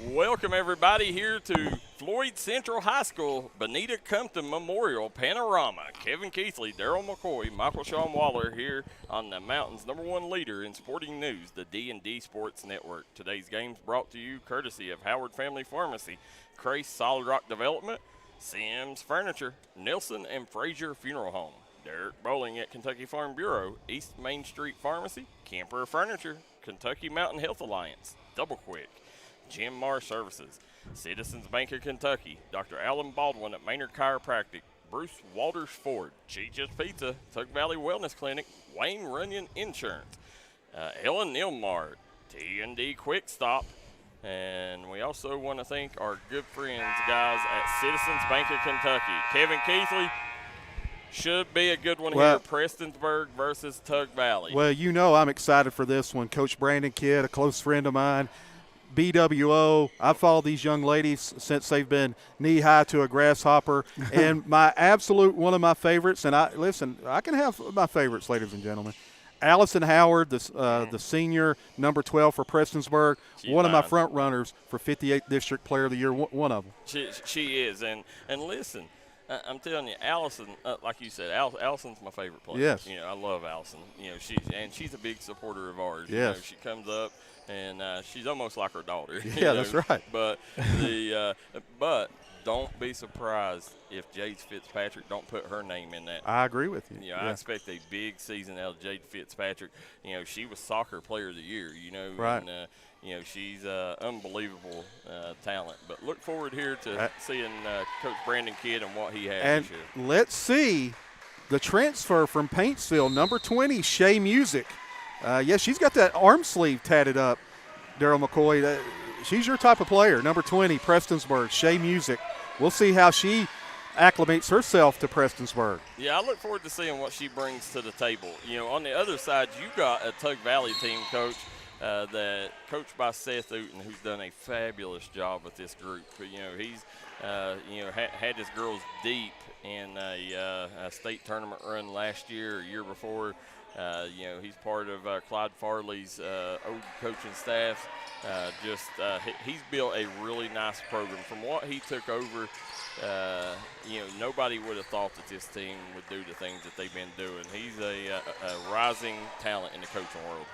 Welcome, everybody, here to Floyd Central High School, Bonita Compton Memorial Panorama. Kevin Keathley, Darryl McCoy, Michael Sean Waller here on the Mountain's #1 leader in sporting news, the D&D Sports Network. Today's game's brought to you courtesy of Howard Family Pharmacy, Crace Solid Rock Development, Sims Furniture, Nelson and Frazier Funeral Home, Derek Bowling at Kentucky Farm Bureau, East Main Street Pharmacy, Camper Furniture, Kentucky Mountain Health Alliance, Double Quick, Jim Marr Services, Citizens Bank of Kentucky, Dr. Alan Baldwin at Maynard Chiropractic, Bruce Walters Ford, Cheech's Pizza, Tug Valley Wellness Clinic, Wayne Runyon Insurance, Ellen Nilmar, T&D Quick Stop, and we also want to thank our good friends, guys, at Citizens Bank of Kentucky. Kevin Keathley, should be a good one here, Prestonsburg versus Tug Valley. Well, you know I'm excited for this one. Coach Brandon Kidd, a close friend of mine, BWO. I've followed these young ladies since they've been knee-high to a grasshopper. And my absolute one of my favorites, and I can have my favorites, ladies and gentlemen. Allison Howard, the senior, number 12 for Prestonsburg, one of my front runners for 58th District Player of the Year, one of them. She is. And listen, I'm telling you, Allison, like you said, Allison's my favorite player. Yes. You know, I love Allison. You know, she's a big supporter of ours. Yes. You know, she comes up, and she's almost like her daughter. Yeah, that's right. But but don't be surprised if Jade Fitzpatrick don't put her name in that. I agree with you. You know, I expect a big season out of Jade Fitzpatrick. You know, she was Soccer Player of the Year. You know, right. And, you know, she's unbelievable talent. But look forward here to seeing Coach Brandon Kidd and what he has and this year. Let's see the transfer from Paintsville, number 20, Shay Music. She's got that arm sleeve tatted up, Darryl McCoy. She's your type of player, number 20, Prestonsburg, Shay Music. We'll see how she acclimates herself to Prestonsburg. Yeah, I look forward to seeing what she brings to the table. You know, on the other side, you got a Tug Valley team, Coach, that coached by Seth Uten, who's done a fabulous job with this group. You know, he's had his girls deep in a state tournament run last year or year before. You know, he's part of Clyde Farley's old coaching staff. He's built a really nice program. From what he took over, you know, nobody would have thought that this team would do the things that they've been doing. He's a rising talent in the coaching world.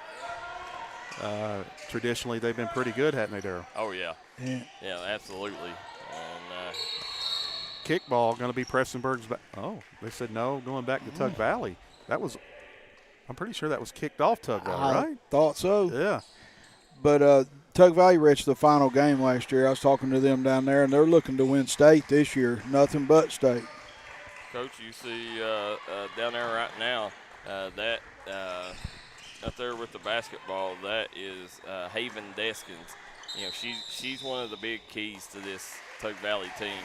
Traditionally, they've been pretty good, hadn't they, Darryl? Oh, yeah. Yeah, absolutely. And kickball going to be Prestonsburg's back. Oh, they said no, going back to Tug Valley. I'm pretty sure that was kicked off Tug Valley, right? I thought so. Yeah. But Tug Valley reached the final game last year. I was talking to them down there, and they're looking to win state this year, nothing but state. Coach, you see down there right now that up there with the basketball, that is Haven Deskins. You know, she's one of the big keys to this Tug Valley team.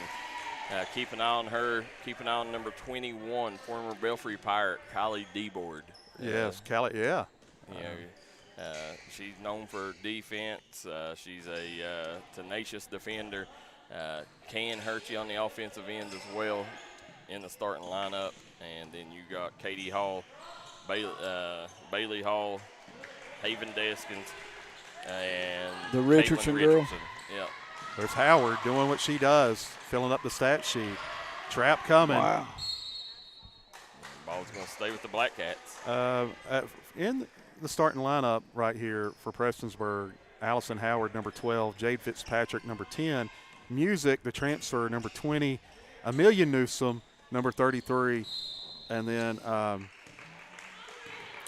Keep an eye on her. Keep an eye on number 21, former Belfry Pirate, Kylie Deboard. Yes, Callie, yeah. You know, she's known for defense. She's a tenacious defender. Can hurt you on the offensive end as well in the starting lineup. And then you got Katie Hall, Bailey Hall, Haven Deskins, and the Richardson girl. Yeah. There's Howard doing what she does, filling up the stat sheet. Trap coming. Wow. Ball's going to stay with the Black Cats. In the starting lineup right here for Prestonsburg, Allison Howard, number 12, Jade Fitzpatrick, number 10, Music, the transfer, number 20, Amelia Newsom, number 33, and then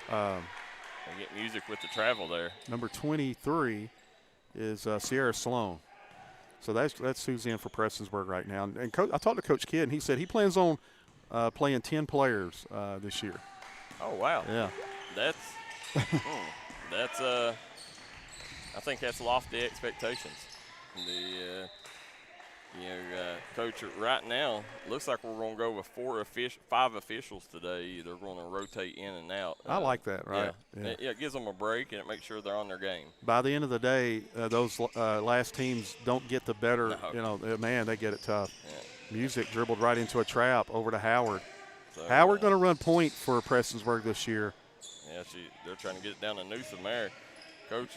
they get Music with the travel there. Number 23 is Sierra Sloan. So that's who's in for Prestonsburg right now. And I talked to Coach Kidd, and he said he plans on playing 10 players this year. Oh, wow. Yeah. That's I think that's lofty expectations. Coach, right now, looks like we're going to go with 5 officials today. They're going to rotate in and out. I like that, right? Yeah. It gives them a break, and it makes sure they're on their game. By the end of the day, those last teams don't get the better. No. You know, man, they get it tough. Yeah. Music dribbled right into a trap over to Howard. So, Howard going to run point for Prestonsburg this year. Yeah, they're trying to get it down to Newsom there. Coach,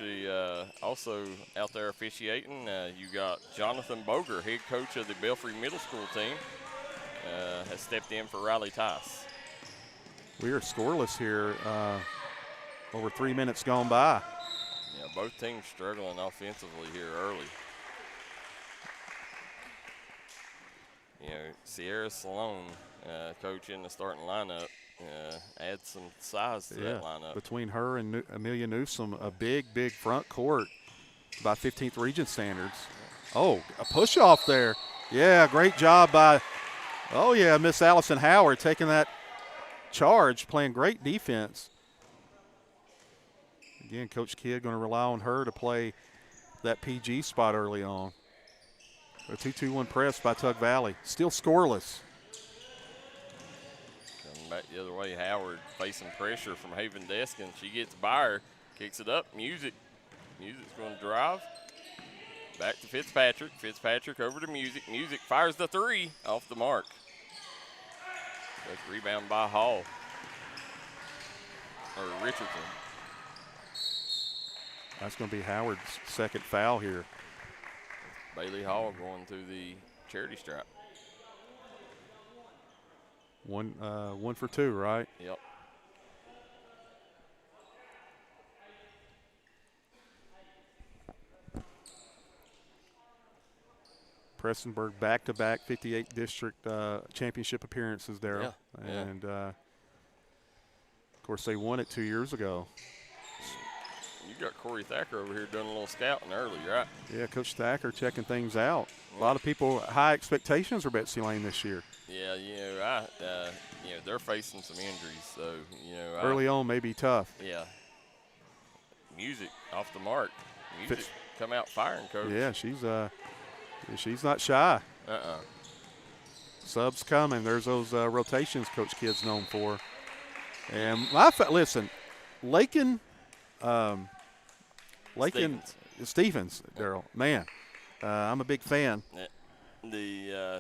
also out there officiating, you got Jonathan Boger, head coach of the Belfry Middle School team, has stepped in for Riley Tice. We are scoreless here. Over 3 minutes gone by. Yeah, both teams struggling offensively here early. You know, Sierra Salone, coach in the starting lineup, adds some size to that lineup. Between her and Amelia Newsom, a big front court by 15th Region standards. Oh, a push off there. Yeah, great job by, Miss Allison Howard taking that charge, playing great defense. Again, Coach Kidd going to rely on her to play that PG spot early on. A 2-2-1 press by Tug Valley. Still scoreless. Coming back the other way, Howard facing pressure from Haven Deskin. She gets by her, kicks it up. Music's going to drive. Back to Fitzpatrick. Fitzpatrick over to Music. Music fires the three off the mark. That's rebound by Hall. Or Richardson. That's going to be Howard's second foul here. Bailey Hall going to the charity stripe. One for two, right? Yep. Prestonsburg back-to-back 58 district championship appearances there. Yeah. And, of course, they won it 2 years ago. You got Corey Thacker over here doing a little scouting early, right? Yeah, Coach Thacker checking things out. A lot of people, high expectations for Betsy Lane this year. Yeah, they're facing some injuries, so, Early on may be tough. Yeah. Music off the mark. Music come out firing, Coach. Yeah, she's not shy. Subs coming. There's those rotations Coach Kidd's known for. And listen, Lakin Stevens, Darryl, man, I'm a big fan.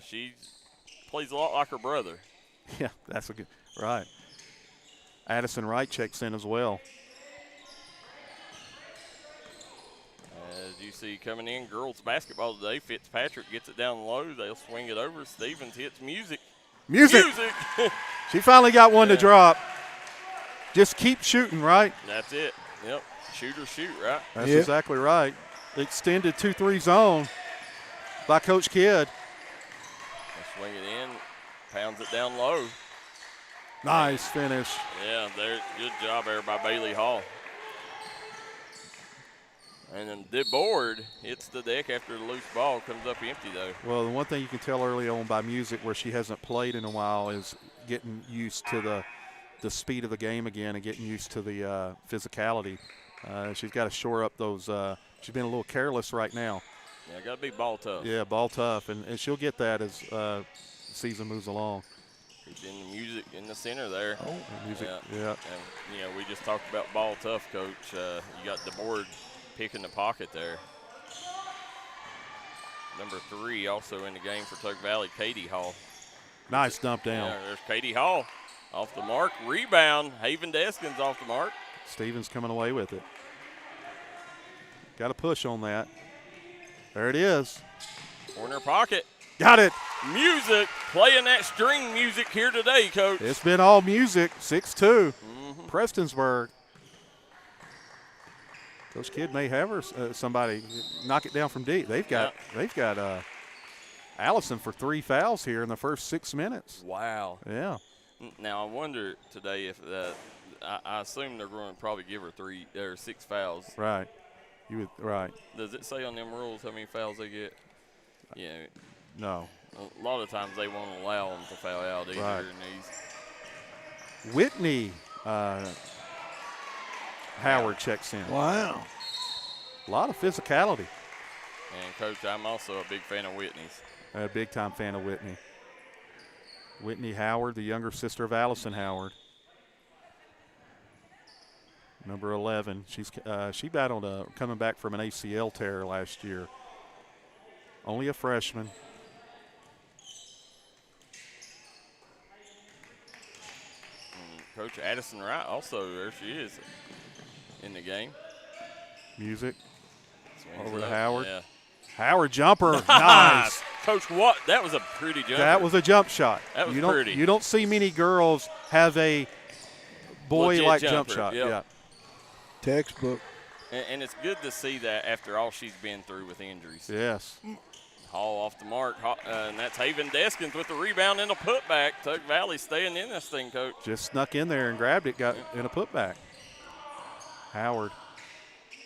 She plays a lot like her brother. Yeah, that's a good right. Addison Wright checks in as well. As you see coming in, girls basketball today, Fitzpatrick gets it down low. They'll swing it over. Stevens hits Music. She finally got one to drop. Just keep shooting, right? That's it. Yep. Shoot or shoot, right? That's exactly right. Extended 2-3 zone by Coach Kidd. They'll swing it in, pounds it down low. Nice finish. Yeah, good job there by Bailey Hall. And then the board hits the deck after the loose ball comes up empty, though. Well, the one thing you can tell early on by Music where she hasn't played in a while is getting used to the speed of the game again and getting used to the physicality. She's got to shore up those. She's been a little careless right now. Yeah, got to be ball tough. Yeah, ball tough, and she'll get that as the season moves along. He's in the Music in the center there. Oh, Music, yeah. And, we just talked about ball tough, Coach. You got the board picking the pocket there. Number 3 also in the game for Tug Valley, Katie Hall. Nice dump down. Yeah, there's Katie Hall off the mark. Rebound, Haven Deskins off the mark. Stevens coming away with it. Got to push on that. There it is. Corner pocket. Got it. Music playing that string music here today, Coach. It's been all Music. 6-2. Prestonsburg. Coach Kidd may have her somebody knock it down from deep. They've got Allison for 3 fouls here in the first 6 minutes. Wow. Yeah. Now I wonder today if I assume they're going to probably give her 3 or 6 fouls. Right. Right. Does it say on them rules how many fouls they get? Yeah. No. A lot of times they won't allow them to foul out either Right. in these. Whitney Howard checks in. Wow. A lot of physicality. And, Coach, I'm also a big fan of Whitney's. A big-time fan of Whitney. Whitney Howard, the younger sister of Allison Howard. Number 11. She battled coming back from an ACL tear last year. Only a freshman. And Coach Addison Wright also, there she is in the game. Music. Swings Over it to up. Howard. Yeah. Howard jumper. Nice. Coach, what? That was a pretty jumper. That was a jump shot. That was you don't, pretty. You don't see many girls have a boy-like jump jumper, shot. yep. Yeah. Textbook. And it's good to see that after all she's been through with injuries. Yes. Hall off the mark, and that's Haven Deskins with the rebound and a putback. Tug Valley staying in this thing, Coach. Just snuck in there and grabbed it, got in a putback. Howard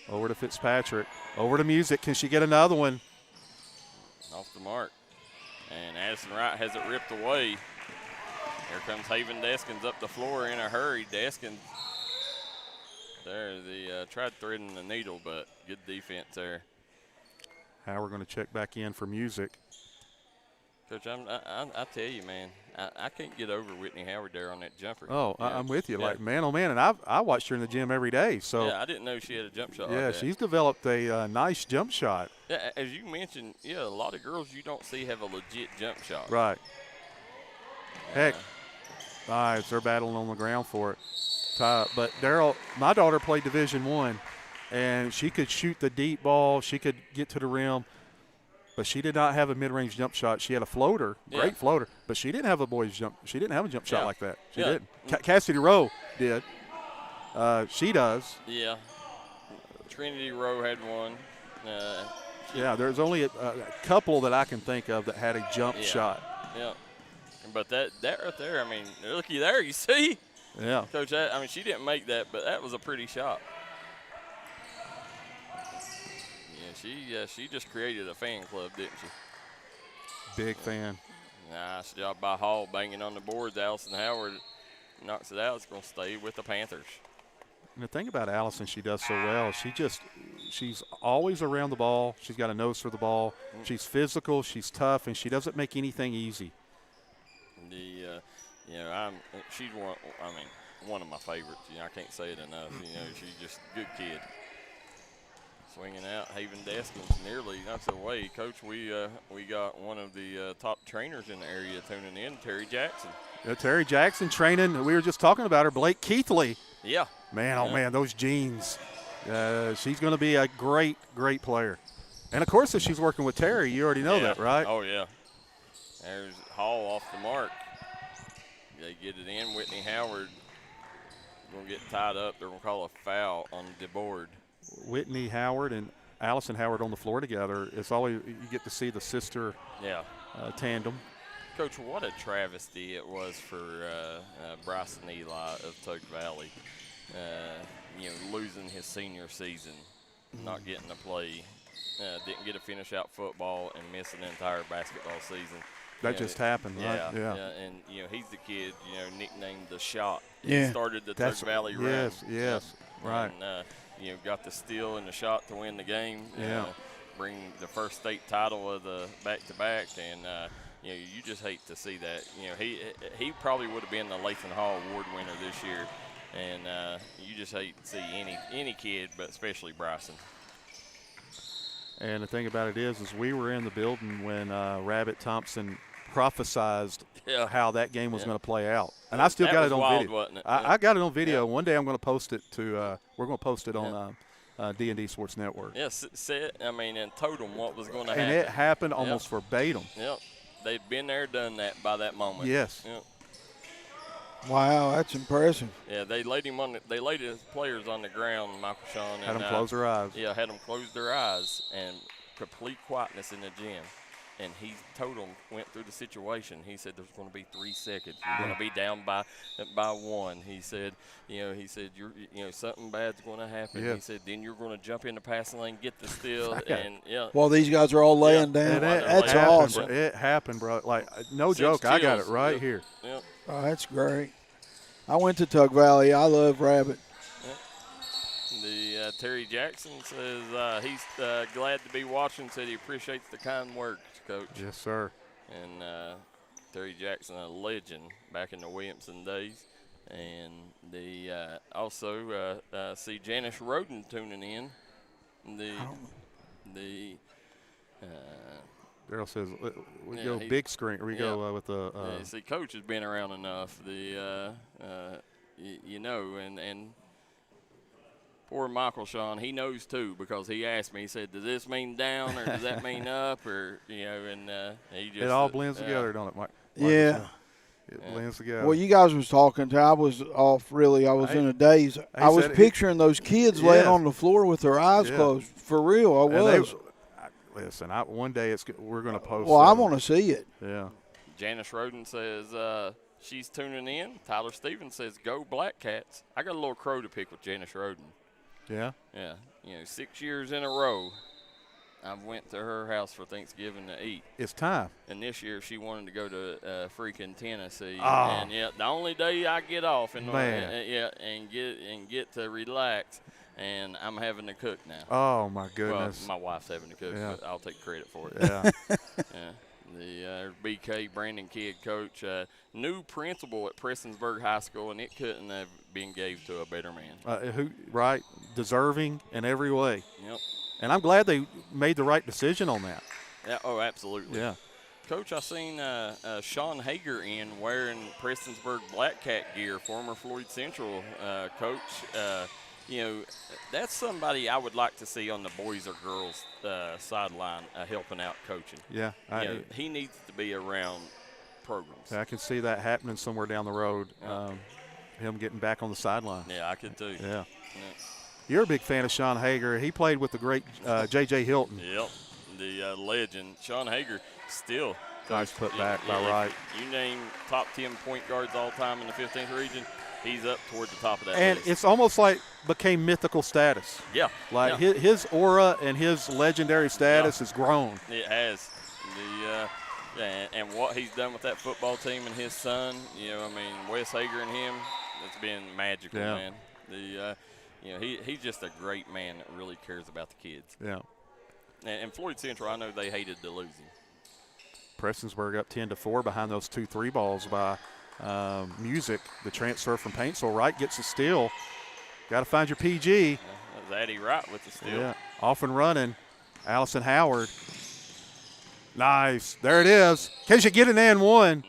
over to Fitzpatrick. Over to Music. Can she get another one? Off the mark. And Addison Wright has it ripped away. Here comes Haven Deskins up the floor in a hurry. Deskins there, tried threading the needle, but good defense there. Howard going to check back in for Music. Coach, I tell you, man, I can't get over Whitney Howard there on that jumper. Oh, Yeah. I'm with you. Yeah. Like, man, oh, man. And I watched her in the gym every day. So, Yeah, I didn't know she had a jump shot like yeah, that. she's developed a nice jump shot. Yeah, as you mentioned, yeah, a lot of girls you don't see have a legit jump shot. Right. Heck. All right, they're battling on the ground for it. But Darryl, my daughter played Division I, and she could shoot the deep ball. She could get to the rim, but she did not have a mid-range jump shot. She had a floater, great floater, but she didn't have a boy's jump. She didn't have a jump shot like that. She didn't. Cassidy Rowe did. She does. Yeah. Trinity Rowe had one. Yeah, there's only a couple that I can think of that had a jump shot. Yeah. But that right there, I mean, looky there, you see? Yeah. Coach, I mean, she didn't make that, but that was a pretty shot. Yeah, she just created a fan club, didn't she? Big fan. Nice job by Hall banging on the boards. Allison Howard knocks it out. It's going to stay with the Panthers. And the thing about Allison, she does so well. She's always around the ball. She's got a nose for the ball. She's physical. She's tough, and she doesn't make anything easy. She's one. I mean, one of my favorites. You know, I can't say it enough. You know, she's just a good kid. Swinging out, Haven Deskins nearly knocks it away. Coach, we got one of the top trainers in the area tuning in, Terry Jackson. Yeah, Terry Jackson training. We were just talking about her, Blake Keathley. Yeah. Man, oh man, those jeans. She's going to be a great, great player. And of course, if she's working with Terry, you already know that, right? Oh yeah. There's Hall off the mark. They get it in. Whitney Howard going to get tied up. They're going to call a foul on the board. Whitney Howard and Allison Howard on the floor together. It's always you get to see the sister tandem. Coach, what a travesty it was for Bryson Eli of Tug Valley. Losing his senior season, not getting to play, didn't get to finish out football, and missing an entire basketball season. That just happened, right? Yeah. And he's the kid, nicknamed the Shot. Yeah. He started the Tug Valley run. Yes, right. And got the steal and the shot to win the game. Yeah. Bring the first state title of the back-to-back, and you just hate to see that. He probably would have been the Lathan Hall Award winner this year, and you just hate to see any kid, but especially Bryson. And the thing about it is we were in the building when Rabbit Thompson prophesized how that game was going to play out, and I still got it on video. Wasn't it? I got it on video. One day I'm going to post it to. We're going to post it on D&D Sports Network. Yes, and told them what was going to happen. And it happened almost verbatim. Yep, they'd been there, done that by that moment. Yes. Yep. Wow, that's impressive. Yeah, they laid his players on the ground, Michael Sean. Had them close their eyes. Yeah, had them close their eyes, and complete quietness in the gym. And he told them, went through the situation. He said there's going to be 3 seconds. You're going to be down by one. He said, something bad's going to happen. Yeah. He said, then you're going to jump in the passing lane, get the steal, While these guys are all laying down. That's awesome. It happened, bro. Like, no joke. I got it right here. Yep. Oh, that's great. I went to Tug Valley. I love Rabbit. The Terry Jackson says he's glad to be watching. Said he appreciates the kind words, Coach. Yes, sir. And Terry Jackson, a legend back in the Williamson days. And also see Janice Roden tuning in. Daryl says we go big screen. We go with the. See, Coach has been around enough. And Poor Michael, Sean, he knows too, because he asked me. He said, "Does this mean down or does that mean up?" Or and he just It all blends together, don't it, Mike? Yeah. It blends together. Well, you guys was talking. I was off. Really, I was in a daze. I was picturing those kids laying on the floor with their eyes closed. For real, I was. Listen, one day we're going to post. Well, I want to see it. Yeah. Janice Roden says she's tuning in. Tyler Stevens says, "Go Black Cats." I got a little crow to pick with Janice Roden. Yeah. Yeah. 6 years in a row, I went to her house for Thanksgiving to eat. It's time. And this year she wanted to go to freaking Tennessee. Oh. And the only day I get off and Man. get to relax, and I'm having to cook now. Oh my goodness. Well, my wife's having to cook, but I'll take credit for it. Yeah. Yeah. The BK Brandon Kidd coach, new principal at Prestonsburg High School, and it couldn't have been gave to a better man. Right, deserving in every way. Yep. And I'm glad they made the right decision on that. Yeah. Oh, absolutely. Yeah. Coach, I seen Sean Hager in wearing Prestonsburg Black Cat gear, former Floyd Central coach. That's somebody I would like to see on the boys or girls sideline helping out coaching. Yeah. He needs to be around programs. I can see that happening somewhere down the road, him getting back on the sideline. Yeah, I could too. Yeah. You're a big fan of Sean Hager. He played with the great J.J. Hilton. Yep, the legend. Sean Hager still. Nice put back by Wright. You name top 10 point guards all time in the 15th region, he's up toward the top of that and list. It's almost like became mythical status. Yeah. Like his aura and his legendary status has grown. It has. And what he's done with that football team and his son, Wes Hager and him, it's been magical, man. He's just a great man that really cares about the kids. Yeah. And Floyd Central, I know they hated to lose him. Prestonsburg up 10-4 behind those 2 3 balls by Music. The transfer from Paintsville. Wright gets a steal. Got to find your PG. That was Addie Wright with the steal. Yeah. Off and running. Allison Howard. Nice. There it is. Can she get an and one?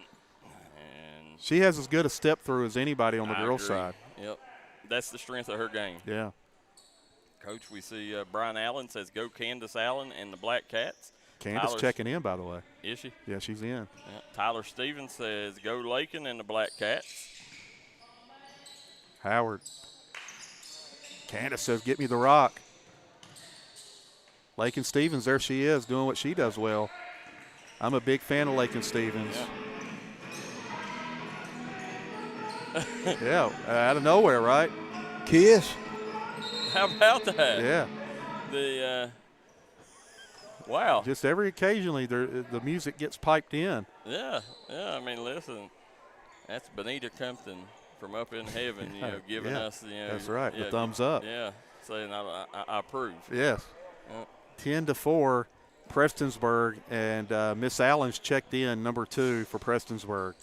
And she has as good a step through as anybody on the girls' side. Yep. That's the strength of her game. Yeah. Coach, we see Brian Allen says, "Go Candace Allen and the Black Cats." Candace checking in, by the way. Is she? Yeah, she's in. Yeah. Tyler Stevens says, "Go Lakin and the Black Cats." Howard. Candace says, "Get me the rock." Lakin Stevens, there she is, doing what she does well. I'm a big fan of Lakin Stevens. Yeah, out of nowhere, right? Kiss. How about that? Yeah. Wow. Just occasionally the music gets piped in. Yeah. I mean, listen, that's Bonita Compton from up in heaven, giving us, That's right, the thumbs up. Yeah, saying I approve. Yes. 10-4, Prestonsburg, and Miss Allen's checked in, number 2 for Prestonsburg.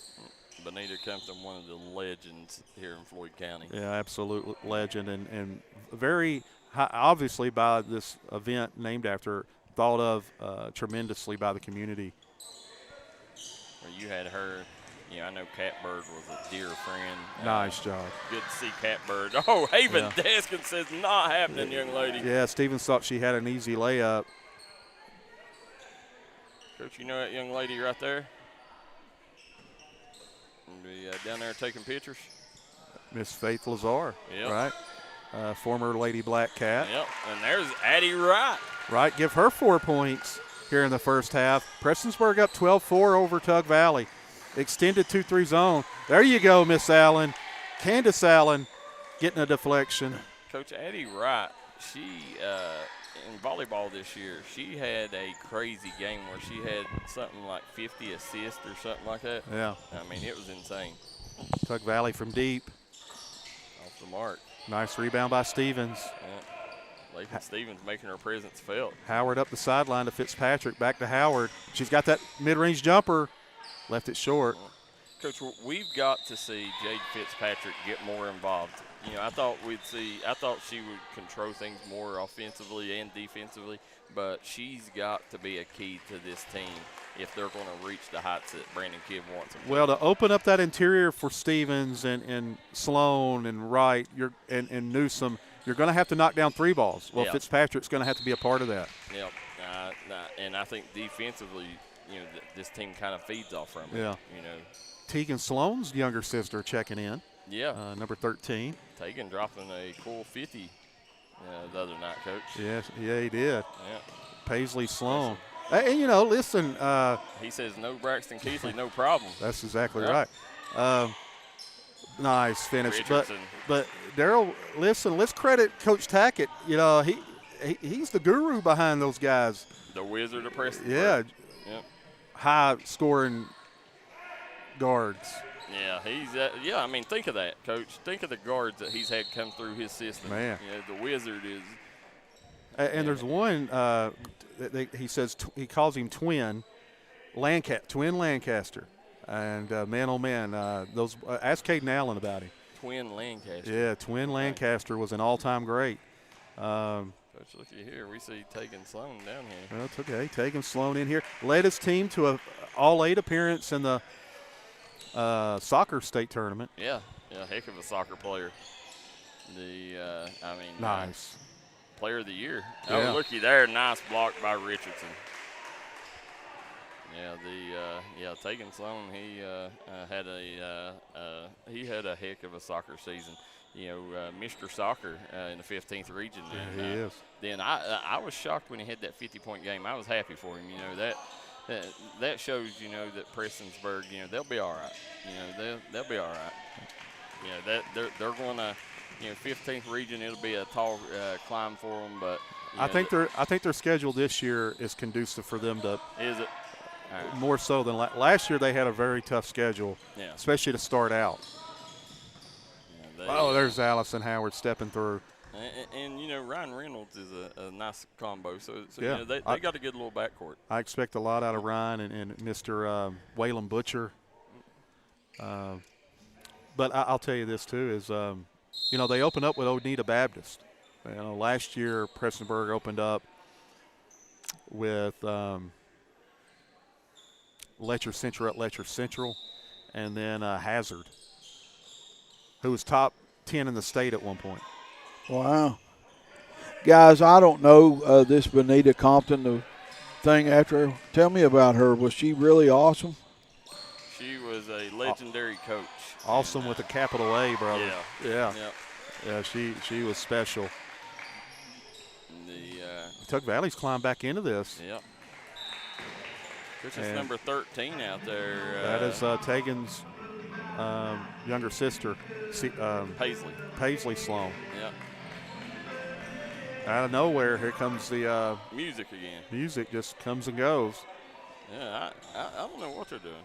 Bonita Compton, one of the legends here in Floyd County. Yeah, absolute legend, and very obviously by this event named after her, thought of tremendously by the community. Well, you had her. I know Catbird was a dear friend. Nice job. Good to see Catbird. Oh, Haven Deskin says, "Not happening, young lady." Yeah, Stevens thought she had an easy layup. Coach, you know that young lady right there? Be down there taking pictures. Miss Faith Lazar, Yep. right? Former Lady Black Cat. Yep, and there's Addie Wright. Right, give her 4 points here in the first half. Prestonsburg up 12-4 over Tug Valley. Extended 2-3 zone. There you go, Miss Allen. Candace Allen getting a deflection. Coach Addie Wright, she in volleyball this year, she had a crazy game where she had something like 50 assists or something like that. Yeah. I mean, it was insane. Tug Valley from deep. Off the mark. Nice rebound by Stevens. Yeah. Lakin Stevens making her presence felt. Howard up the sideline to Fitzpatrick. Back to Howard. She's got that mid-range jumper. Left it short. Coach, we've got to see Jade Fitzpatrick get more involved. I thought she would control things more offensively and defensively, but she's got to be a key to this team if they're going to reach the heights that Brandon Kidd wants them to. Well, to open up that interior for Stevens and Sloan and Wright and Newsom, you're going to have to knock down 3 balls. Well, Yeah. Fitzpatrick's going to have to be a part of that. Yep. And I think defensively, this team kind of feeds off from it. Yeah. Tegan Sloan's younger sister checking in. Yeah. Number 13. Tegan dropping a cool 50 the other night, Coach. Yes, yeah, he did. Yeah. Paisley Sloan. And, listen. He says no Braxton Keathley, no problem. That's exactly Yep. right. Nice finish. Richardson. But Darryl, listen, let's credit Coach Tackett. He's the guru behind those guys. The Wizard of Prestonsburg. Yeah. Yep. High-scoring guards. Yeah, I mean, think of that, Coach. Think of the guards that he's had come through his system. Man. The Wizard is. And there's one, he says, he calls him Twin Lancaster. And, man, oh, man, ask Caden Allen about him. Twin Lancaster. Yeah, Twin Lancaster was an all-time great. Coach, looky here. We see Tegan Sloan down here. Well, it's okay. Tegan Sloan in here. Led his team to a all-8 appearance in the soccer state tournament. Yeah, heck of a soccer player. Nice. Player of the year. Yeah. Oh, looky there. Nice block by Richardson. Yeah, Tegan Sloan, he had a heck of a soccer season. Mr. Soccer in the 15th region. Yeah, he is. Then I was shocked when he had that 50-point game. I was happy for him. That shows, that Prestonsburg, they'll be all right. They'll be all right. They're going to, 15th region, it'll be a tall climb for them. But I think their schedule this year is conducive for them to. Is it? Right. More so than last year. They had a very tough schedule, especially to start out. There's Allison Howard stepping through. And Ryan Reynolds is a nice combo. So yeah. They got a good little backcourt. I expect a lot out of Ryan and Mr. Waylon Butcher. But I'll tell you this too is, they opened up with Oneida Baptist. Last year Prestonsburg opened up with Letcher Central, and then Hazard, who was top 10 in the state at one point. Wow. Guys, I don't know this Bonita Compton, the thing after. Tell me about her. Was she really awesome? She was a legendary coach. Awesome with a capital A, brother. Yeah. Yeah, she was special. Tug Valley's climbed back into this. Yep. This is number 13 out there. That is Tegan's younger sister, Paisley Sloan. Yep. Out of nowhere, here comes the music again. Music just comes and goes. Yeah, I don't know what they're doing.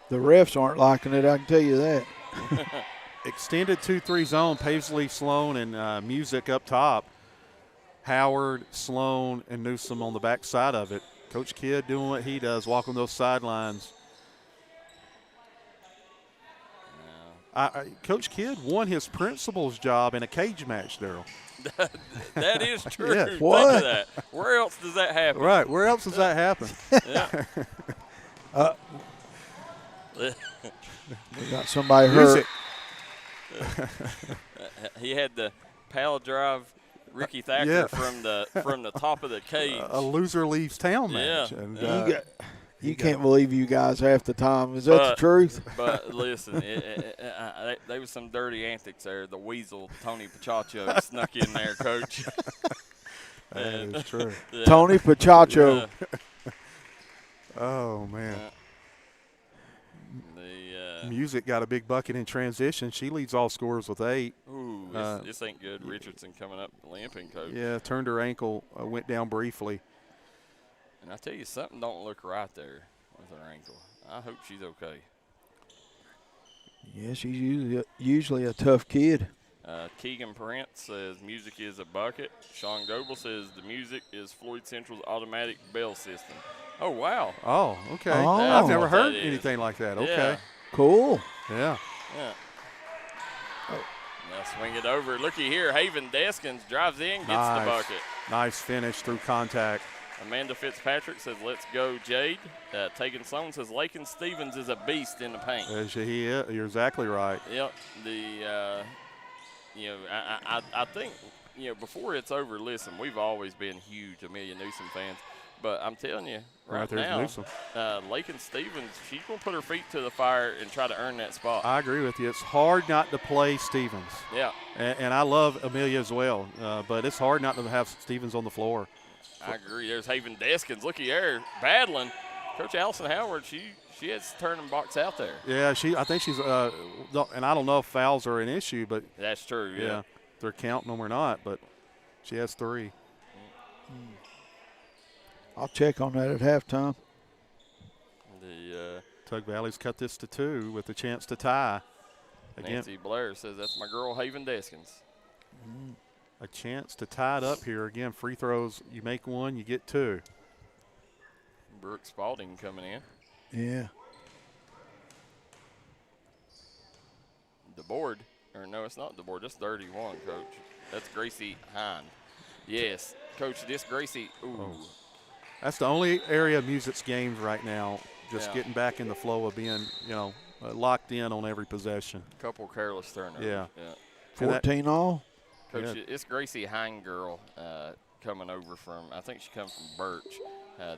The refs aren't liking it, I can tell you that. Extended 2-3 zone, Paisley Sloan and music up top. Howard, Sloan, and Newsom on the back side of it. Coach Kidd doing what he does, walking those sidelines. Coach Kidd won his principal's job in a cage match, Darryl. That is true. Yeah. Think What? of that. Where else does that happen? Right. Where else does that happen? Yeah. We got somebody hurt. He had the pal drive Ricky Thacker from the top of the cage. A loser leaves town match. Yeah. And, you can't believe you guys half the time. Is that the truth? But listen, there was some dirty antics there. The weasel, Tony Pachacho, snuck in there, Coach. that is true. Yeah. Tony Pachacho. Oh, man. Music got a big bucket in transition. She leads all scorers with 8. Ooh, this ain't good. Richardson coming up limping, Coach. Yeah, turned her ankle, went down briefly. And I tell you, something don't look right there with her ankle. I hope she's okay. Yeah, she's usually a tough kid. Keegan Prince says music is a bucket. Sean Goebel says the music is Floyd Central's automatic bell system. Oh, wow. Oh, okay. Oh. I've never what heard that is. anything like that. Yeah. Okay. Cool. Yeah. Yeah. Now swing it over. Looky here. Haven Deskins drives in, gets the bucket. Nice finish through contact. Amanda Fitzpatrick says, let's go, Jade. Tegan Sloan says, Lakin Stevens is a beast in the paint. He is. You're exactly right. Yep. I think, before it's over, listen, we've always been huge Amelia Newsom fans. But I'm telling you, right now, Lakin Stevens, she's going to put her feet to the fire and try to earn that spot. I agree with you. It's hard not to play Stevens. Yeah. And I love Amelia as well, but it's hard not to have Stevens on the floor. I agree. There's Haven Deskins. Looky there, battling. Coach Allison Howard, she has turning box out there. Yeah, I think she's and I don't know if fouls are an issue, but that's true. Yeah, they're counting them or not, but she has 3. I'll check on that at halftime. The Tug Valley's cut this to 2 with a chance to tie. Again, Nancy Blair says that's my girl Haven Deskins. A chance to tie it up here. Again, free throws, you make 1, you get 2. Brooke Spalding coming in. Yeah. The board, or no, it's not the board. That's 31, Coach. That's Gracie Hind. Yes, Coach, this Gracie, ooh. Oh. That's the only area of Music's games right now, just getting back in the flow of being, locked in on every possession. Couple careless turnovers. Yeah. 14 all? Coach, it's Gracie Hind girl coming over from, I think she comes from Birch.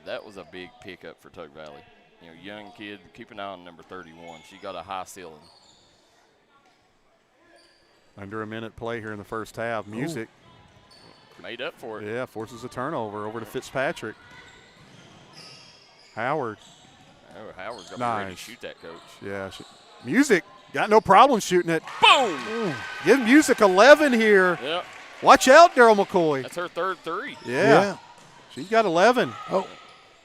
That was a big pickup for Tug Valley. Young kid, keep an eye on number 31. She got a high ceiling. Under a minute play here in the first half. Music. Made up for it. Yeah, forces a turnover over to Fitzpatrick. Howard. Oh, Howard's going to be ready to shoot that, Coach. Yeah. Music got no problem shooting it. Boom! Ooh. Give Music 11 here. Yep. Watch out, Darryl McCoy. That's her third 3. Yeah. She's got 11. Oh.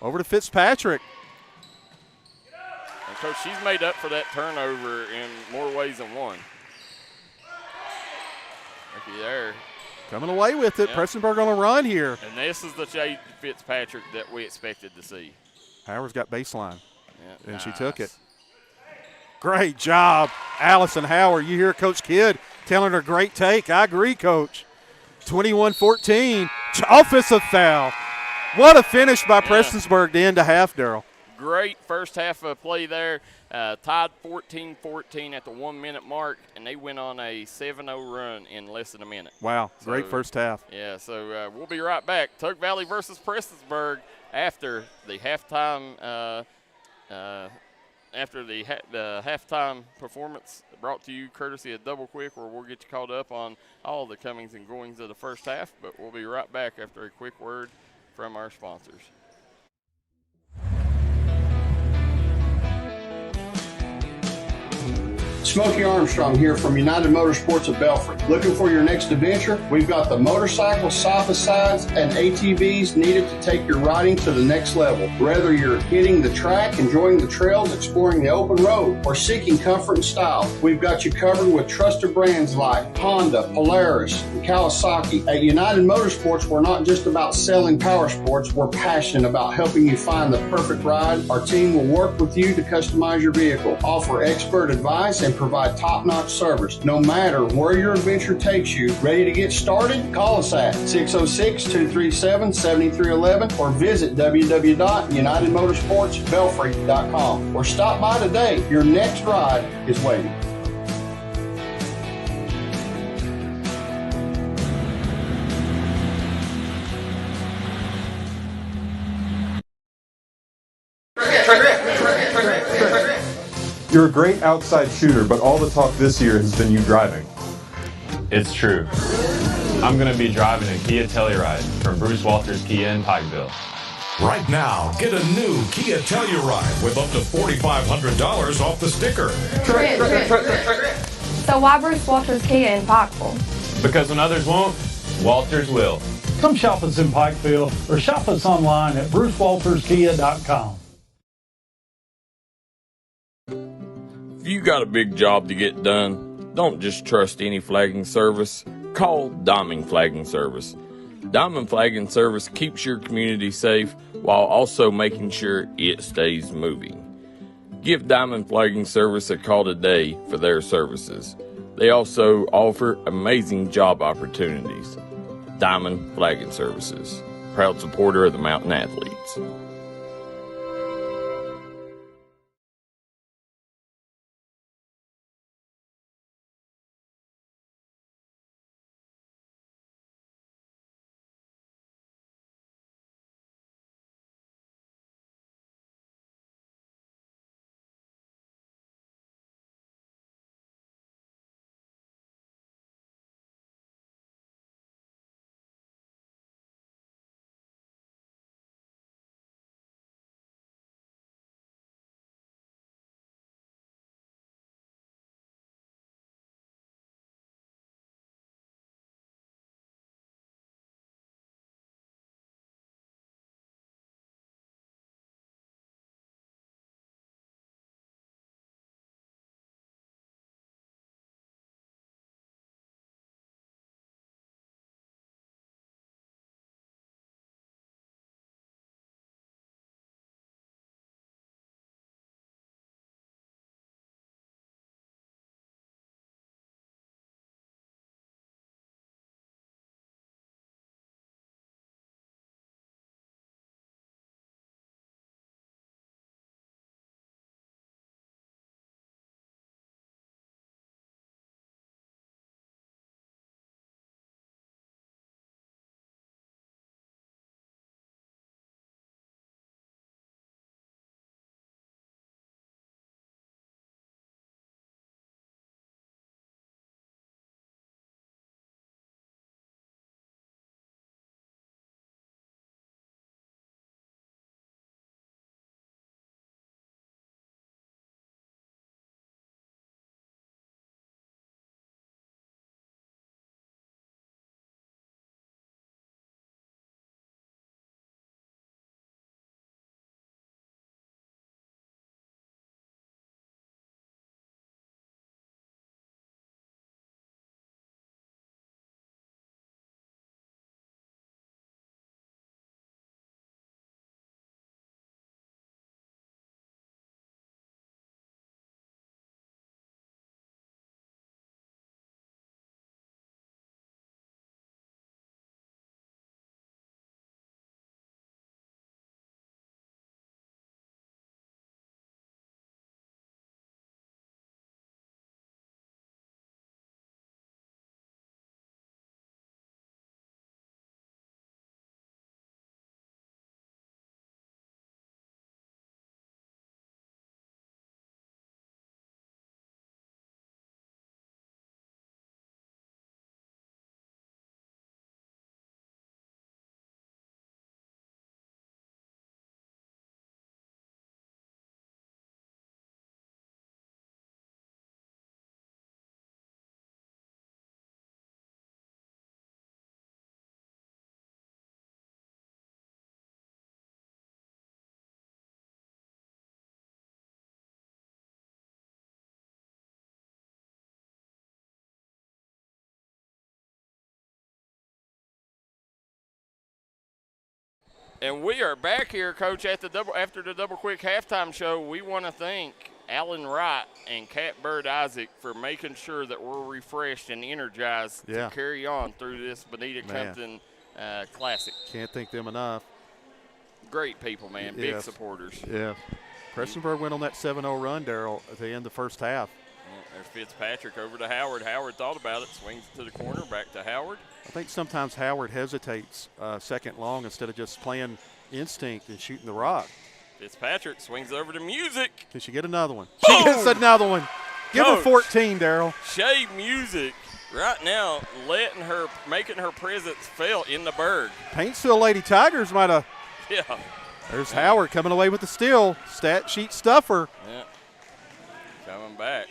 Over to Fitzpatrick. And, Coach, she's made up for that turnover in more ways than one. Looky there. Coming away with it. Prestonsburg on a run here. And this is the Jade Fitzpatrick that we expected to see. Howard's got baseline. Yeah, and she took it. Great job, Allison Howard. You hear Coach Kidd telling her great take. I agree, Coach. 21-14. Offensive foul. What a finish by Prestonsburg to end the half, Darryl. Great first half of play there. Tied 14-14 at the 1 minute mark, and they went on a 7-0 run in less than a minute. Wow, great first half. Yeah, so we'll be right back. Tug Valley versus Prestonsburg after the halftime halftime performance brought to you courtesy of Double Quick, where we'll get you caught up on all the comings and goings of the first half, but we'll be right back after a quick word from our sponsors. Smokey Armstrong here from United Motorsports of Belfry. Looking for your next adventure? We've got the motorcycles, side-by-sides, and ATVs needed to take your riding to the next level. Whether you're hitting the track, enjoying the trails, exploring the open road, or seeking comfort and style, we've got you covered with trusted brands like Honda, Polaris, and Kawasaki. At United Motorsports, we're not just about selling power sports. We're passionate about helping you find the perfect ride. Our team will work with you to customize your vehicle, offer expert advice, and provide top-notch service. No matter where your adventure takes you, ready to get started? Call us at 606-237-7311 or visit www.unitedmotorsportsbelfry.com or stop by today. Your next ride is waiting. You're a great outside shooter, but all the talk this year has been you driving. It's true. I'm going to be driving a Kia Telluride from Bruce Walters Kia in Pikeville. Right now, get a new Kia Telluride with up to $4,500 off the sticker. So why Bruce Walters Kia in Pikeville? Because when others won't, Walters will. Come shop us in Pikeville or shop us online at brucewalterskia.com. If you got a big job to get done, don't just trust any flagging service. Call Diamond Flagging Service. Diamond Flagging Service keeps your community safe while also making sure it stays moving. Give Diamond Flagging Service a call today for their services. They also offer amazing job opportunities. Diamond Flagging Services, proud supporter of the Mountain Athletes. And we are back here, Coach, at the after the double quick halftime show. We want to thank Alan Wright and Catbird Isaac for making sure that we're refreshed and energized to carry on through this Bonita Compton Classic. Can't thank them enough. Great people, man. Big supporters. Yeah. Prestonsburg went on that 7-0 run, Darryl, at the end of the first half. There's Fitzpatrick over to Howard. Howard thought about it, swings it to the corner, back to Howard. I think sometimes Howard hesitates second long instead of just playing instinct and shooting the rock. Fitzpatrick swings over to Music. Can she get another one? She gets another one. Give her 14, Darryl. Shay Music right now making her presence felt in the Berg. Paintsville Lady Tigers might have. Yeah. There's Howard coming away with the steal. Stat sheet stuffer. Yeah. Coming back.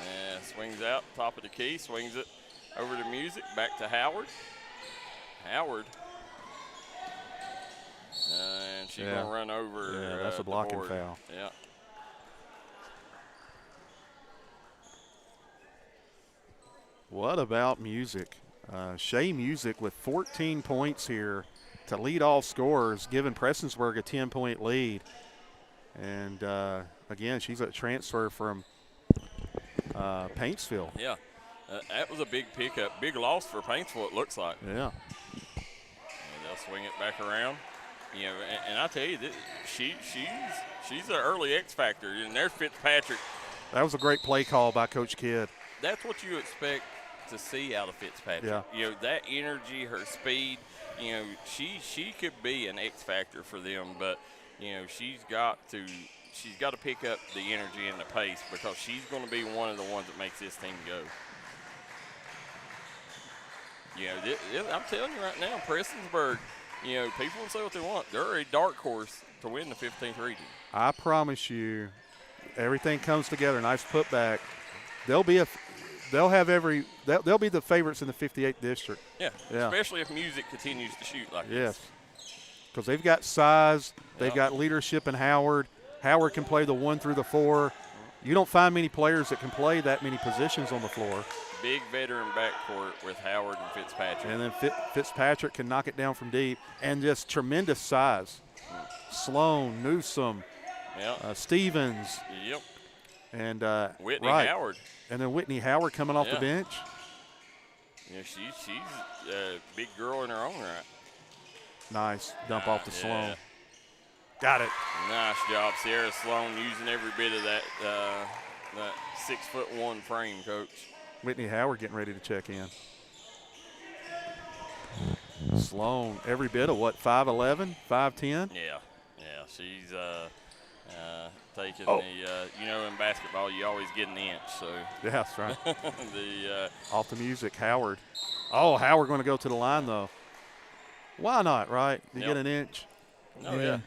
Yeah, swings out, top of the key, swings it over to Music, back to Howard. Howard. And she's going to run over. Yeah, that's a blocking foul. Yeah. What about Music? Shay Music with 14 points here to lead all scorers, giving Prestonsburg a 10-point lead. And, again, she's a transfer from Paintsville. Yeah. That was a big pickup. Big loss for Paintsville, it looks like. Yeah. And they'll swing it back around. You know, and I tell you, she's an early X factor. And there's Fitzpatrick. That was a great play call by Coach Kidd. That's what you expect to see out of Fitzpatrick. Yeah. You know, that energy, her speed. You know, she could be an X factor for them, but you know she's got to pick up the energy and the pace because she's going to be one of the ones that makes this team go. You know, I'm telling you right now, Prestonsburg. You know, people will say what they want. They're a dark horse to win the 15th region. I promise you, everything comes together. Nice putback. They'll be the favorites in the 58th district. Yeah. Especially if Music continues to shoot like this. Yes. Because they've got size, they've got leadership in Howard. Howard can play the 1 through the 4. You don't find many players that can play that many positions on the floor. Big veteran backcourt with Howard and Fitzpatrick. And then Fitzpatrick can knock it down from deep, and just tremendous size. Sloan, Newsom, Stevens. Yep. And Whitney Howard. And then Whitney Howard coming off the bench. Yeah, she's a big girl in her own right. Nice dump off to Sloan. Got it. Nice job, Sierra Sloan, using every bit of that 6'1" frame, Coach. Whitney Howard getting ready to check in. Sloan, every bit of what, 5'11", 5'10"? Yeah, she's taking the, in basketball you always get an inch, so. Yeah, that's right. Off the Music, Howard. Oh, Howard going to go to the line, though. Why not, right? You get an inch. Oh, yeah.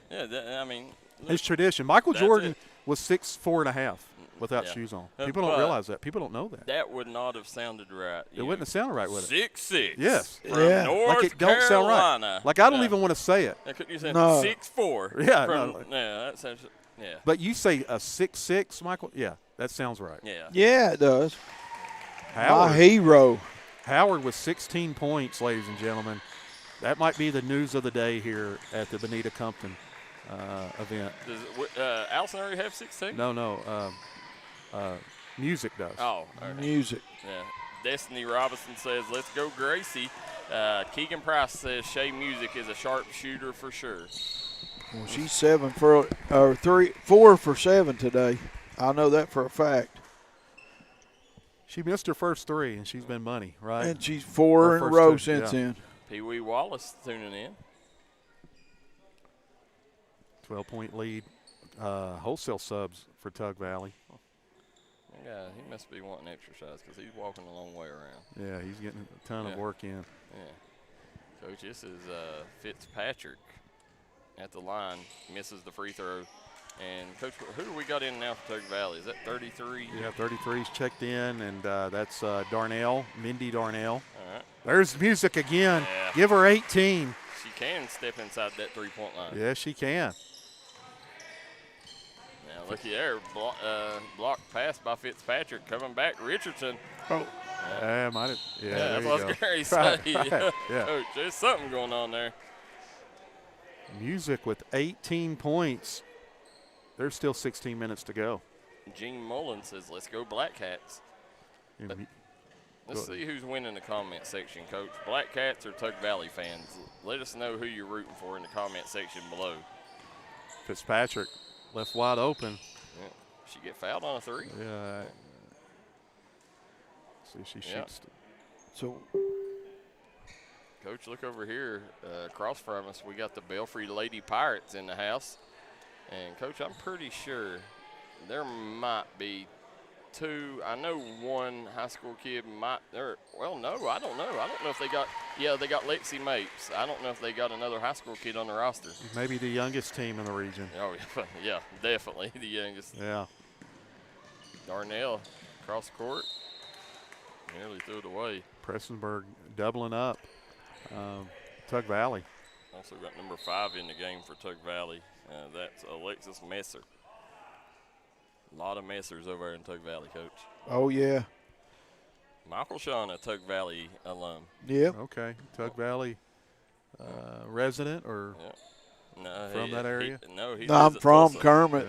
I mean. It's tradition. Michael Jordan was 6'4.5" without shoes on. People don't realize that. People don't know that. That would not have sounded right. It wouldn't have sounded right, would it? 6'6". Yes. North like it don't sound right. Like I don't even want to say it. You said 6'4". Yeah. That sounds. Yeah. But you say a 6'6", Michael? Yeah, that sounds right. Yeah. Yeah, it does. Howard, my hero. Howard with 16 points, ladies and gentlemen. That might be the news of the day here at the Bonita Compton event. Does Allison already have 16? No. Music does. Oh, okay. Music. Yeah. Destiny Robinson says, "Let's go, Gracie." Keegan Price says, "Shay Music is a sharp shooter for sure." Well, she's 4 for 7 today. I know that for a fact. She missed her first 3, and she's been money, right? And she's 4 in a row since then. Pee Wee Wallace tuning in. 12-point lead. Wholesale subs for Tug Valley. Yeah, he must be wanting exercise because he's walking a long way around. Yeah, he's getting a ton of work in. Yeah. Coach, this is Fitzpatrick at the line. Misses the free throw. And, Coach, who do we got in now for Tug Valley? Is that 33? Yeah, 33's checked in, and that's Darnell, Mindy Darnell. All right. There's Music again. Yeah. Give her 18. She can step inside that three-point line. Yes, she can. Now, looky there. Blocked pass by Fitzpatrick. Coming back, Richardson. Oh. That's what I was going to say. Yeah. Coach, there's something going on there. Music with 18 points. There's still 16 minutes to go. Gene Mullen says, let's go Black Cats. Let's see who's winning the comment section, Coach. Black Cats or Tug Valley fans? Let us know who you're rooting for in the comment section below. Fitzpatrick left wide open. Yeah. She get fouled on a three? Yeah. See, she shoots. So, Coach, look over here. Across from us, we got the Belfry Lady Pirates in the house. And, Coach, I'm pretty sure there might be two. I know one high school kid might. Well, no, I don't know. I don't know if they got. Yeah, they got Lexi Mapes. I don't know if they got another high school kid on the roster. Maybe the youngest team in the region. Oh, yeah, definitely the youngest. Yeah. Darnell across the court. Nearly threw it away. Prestonsburg doubling up. Tug Valley. Also got number 5 in the game for Tug Valley. That's Alexis Messer. A lot of Messers over there in Tug Valley, Coach. Oh, yeah. Michael Shawn, a Tug Valley alum. Yeah. Okay. Tug Valley resident or no, from that area? He I'm from Tulsa. Kermit.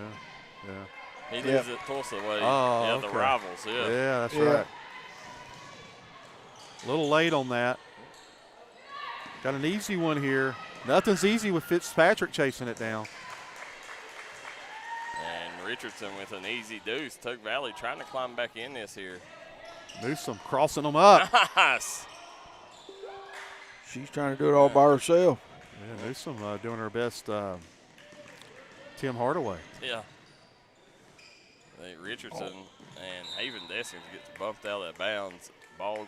He lives at Tulsa way. Oh, yeah, okay. The Rivals, yeah. Yeah, that's right. A little late on that. Got an easy one here. Nothing's easy with Fitzpatrick chasing it down. And Richardson with an easy deuce. Tug Valley trying to climb back in this here. Newsom crossing them up. Nice. She's trying to do it all by herself. Yeah, Newsom doing her best. Tim Hardaway. Yeah. Richardson and Haven Dessings gets bumped out of bounds. Ball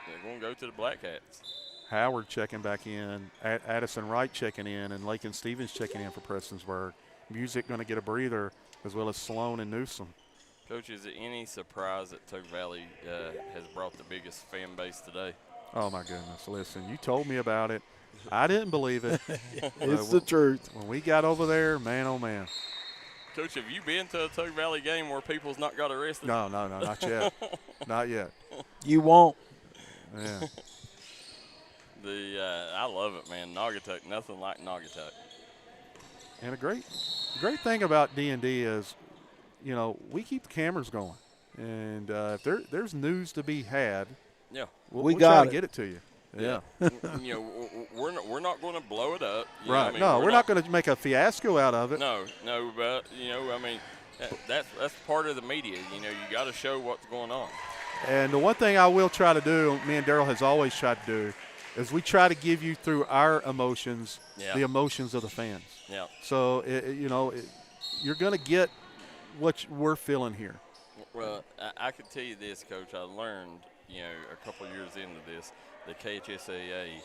they're going to go to the Black Cats. Howard checking back in. Addison Wright checking in, and Lakin Stevens checking in for Prestonsburg. Music going to get a breather, as well as Sloan and Newsom. Coach, is it any surprise that Tug Valley has brought the biggest fan base today? Oh, my goodness. Listen, you told me about it. I didn't believe it. It's the truth. When we got over there, man, oh, man. Coach, have you been to a Tug Valley game where people's not got arrested? No, not yet. Not yet. You won't. Yeah. I love it, man. Naugatuck, nothing like Naugatuck. And a great thing about D&D is, you know, we keep the cameras going. And if there's news to be had, yeah, we'll try to get it to you. Yeah. You know, we're not going to blow it up. Right. I mean, no, we're not going to make a fiasco out of it. No, but, you know, I mean, that's part of the media. You know, you got to show what's going on. And the one thing I will try to do, me and Darryl has always tried to do, is we try to give you through our emotions the emotions of the fans. Yeah. So, you're going to get what we're feeling here. Well, I could tell you this, Coach. I learned, you know, a couple of years into this, the KHSAA,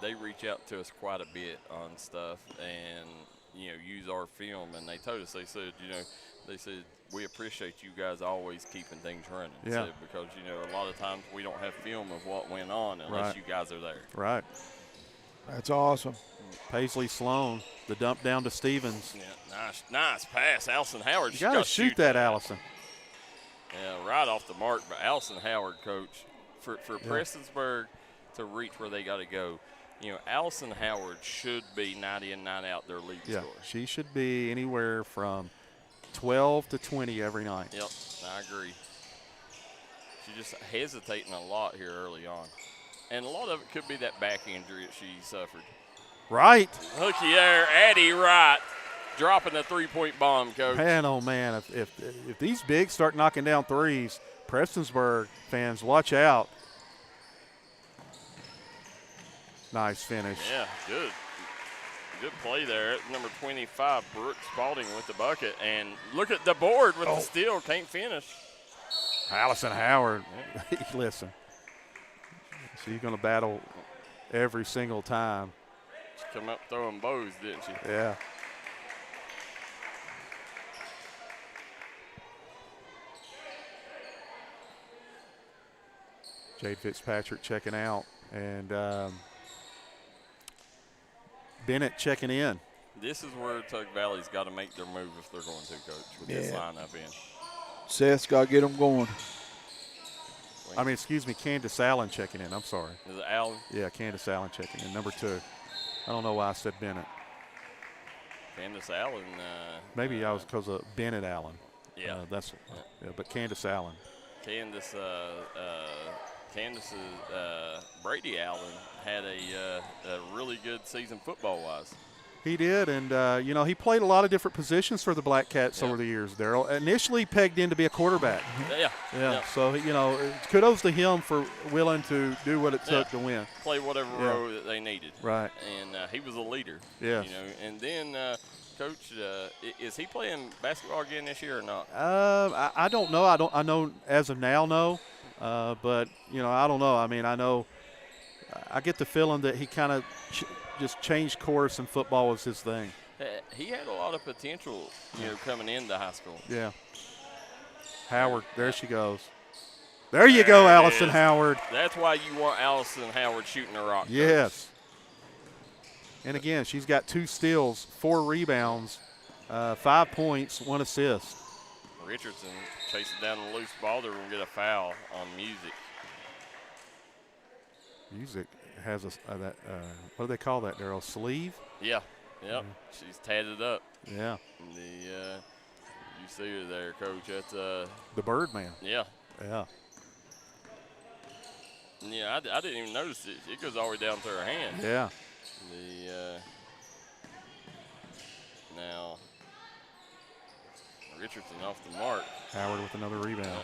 they reach out to us quite a bit on stuff and, you know, use our film. And they told us, they said, we appreciate you guys always keeping things running. Yeah. Because, you know, a lot of times we don't have film of what went on unless you guys are there. Right. That's awesome. Paisley Sloan, the dump down to Stevens. Yeah, nice pass. Allison Howard. You got to shoot that, Allison. Yeah, right off the mark. But Allison Howard, Coach, for Prestonsburg to reach where they got to go, you know, Allison Howard should be 90 and 9 out their lead scorer. She should be anywhere from 12 to 20 every night. Yep, I agree. She's just hesitating a lot here early on. And a lot of it could be that back injury that she suffered. Right. Hooky there, Addie Wright dropping the three-point bomb, Coach. Man, oh, man, if these bigs start knocking down threes, Prestonsburg fans, watch out. Nice finish. Yeah, good. Good play there. Number 25, Brooke Spalding with the bucket. And look at the board with the steal. Can't finish. Allison Howard. Listen, she's going to battle every single time. She come up throwing bows, didn't she? Yeah. Jade Fitzpatrick checking out. And Bennett checking in. This is where Tug Valley's got to make their move if they're going to, Coach, with this lineup in. Seth's got to get them going. Candace Allen checking in. I'm sorry. Is it Allen? Yeah, Candace Allen checking in, number 2. I don't know why I said Bennett. Candace Allen. Maybe I was because of Bennett Allen. Yeah. But Candace Allen. Candace's Brady Allen had a really good season football-wise. He did, and, he played a lot of different positions for the Black Cats over the years, Darryl. Initially pegged in to be a quarterback. Yeah. So, kudos to him for willing to do what it took to win. Play whatever role that they needed. Right. And he was a leader. Yes. And then, Coach, is he playing basketball again this year or not? I don't know. I know as of now, no. But, I don't know. I mean, I get the feeling that he kind of just changed course and football was his thing. He had a lot of potential, coming into high school. Yeah. Howard, there she goes. There you go, Allison Howard. That's why you want Allison Howard shooting the rock. Yes. And again, she's got 2 steals, 4 rebounds, 5 points, 1 assist. Richardson chases down the loose ball. They're going to get a foul on Music. Music has what do they call that, Darryl? Sleeve? Yeah. Yep. She's tatted up. Yeah. You see her there, Coach. That's the Birdman. Yeah. Yeah. Yeah, I didn't even notice it. It goes all the way down to her hand. Yeah. Now Richardson off the mark. Howard with another rebound.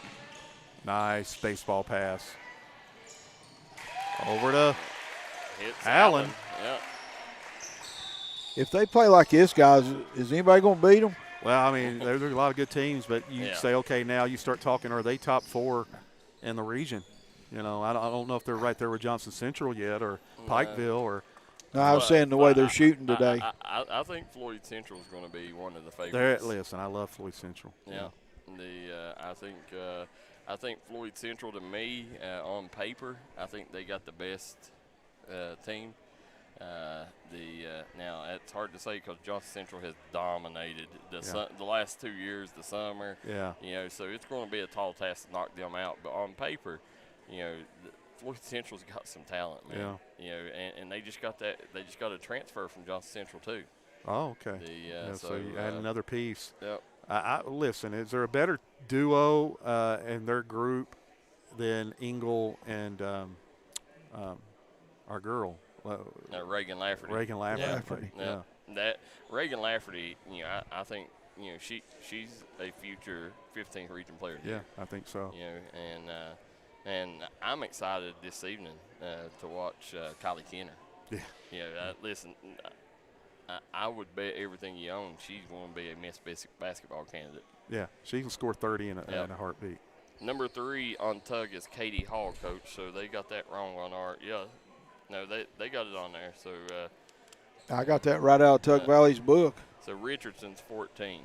Nice baseball pass. Over to Allen. Yeah. If they play like this, guys, is anybody going to beat them? Well, I mean, there's a lot of good teams, but you say, okay, now you start talking, are they top 4 in the region? I don't know if they're right there with Johnson Central yet or Pikeville or. No, I was saying the way they're shooting today. I think Floyd Central is going to be one of the favorites. Listen, I love Floyd Central. Yeah. I think Floyd Central, to me, on paper, I think they got the best team. Now it's hard to say because Johnson Central has dominated the last 2 years, the summer. Yeah. So it's going to be a tall task to knock them out. But on paper, Floyd Central's got some talent, man. Yeah. And they just got that. They just got a transfer from Johnson Central too. Oh, okay. So you add another piece. Yep. Listen, is there a better duo in their group than Engel and our girl? Reagan Lafferty. Reagan Lafferty. Yeah. That Reagan Lafferty, I think, she's a future 15th region player. Yeah, I think so. And I'm excited this evening to watch Kylie Kenner. Yeah. Listen, I would bet everything you own she's going to be a Miss basketball candidate. Yeah, she can score 30 in a heartbeat. Number 3 on Tug is Katie Hall, Coach. So they got that wrong on our No, they got it on there. So I got that right out of Tug Valley's book. So Richardson's 14.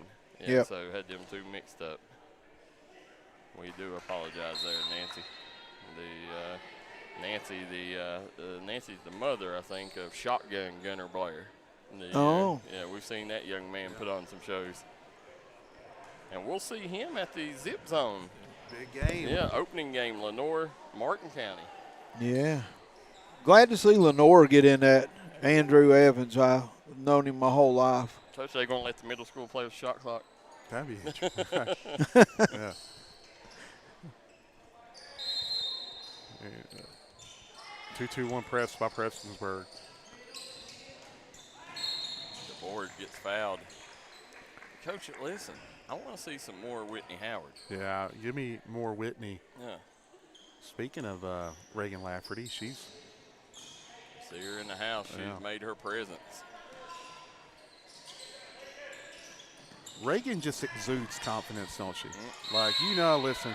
Yeah. So had them 2 mixed up. We do apologize there, Nancy. Nancy's the mother, I think, of Shotgun Gunner Blair. Yeah, we've seen that young man put on some shows. And we'll see him at the Zip Zone. Big game. Yeah, opening game, Lenore, Martin County. Yeah. Glad to see Lenore get in that. Andrew Evans, I've known him my whole life. Coach, they going to let the middle school play with shot clock? That'd be interesting. Yeah. 2-2-1 press by Prestonsburg. The board gets fouled. Coach, listen, I want to see some more Whitney Howard. Yeah, give me more Whitney. Yeah. Speaking of Reagan Lafferty, she's. See her in the house. She's made her presence. Reagan just exudes confidence, don't she? Like, listen,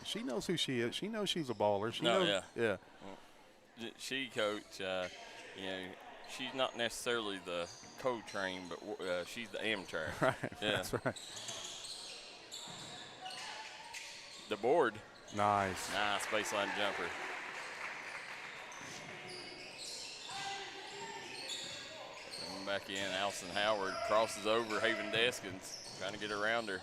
she knows who she is. She knows she's a baller. She knows, yeah. She, Coach, she's not necessarily the co-train, but she's the amateur. Right, yeah. That's right. The board. Nice. Nice baseline jumper. Coming back in, Allison Howard crosses over Haven Deskins, trying to get around her.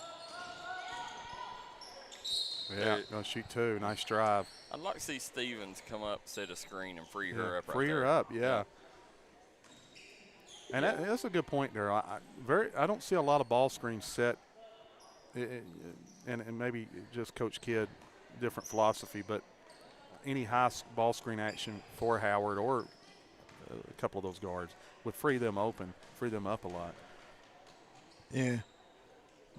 Yeah, gonna shoot 2. Nice drive. I'd like to see Stevens come up, set a screen, and free her up. Free her up, yeah. And that's a good point there. I don't see a lot of ball screens set, and maybe just Coach Kidd, different philosophy, but any high ball screen action for Howard or a couple of those guards would free them up a lot. Yeah,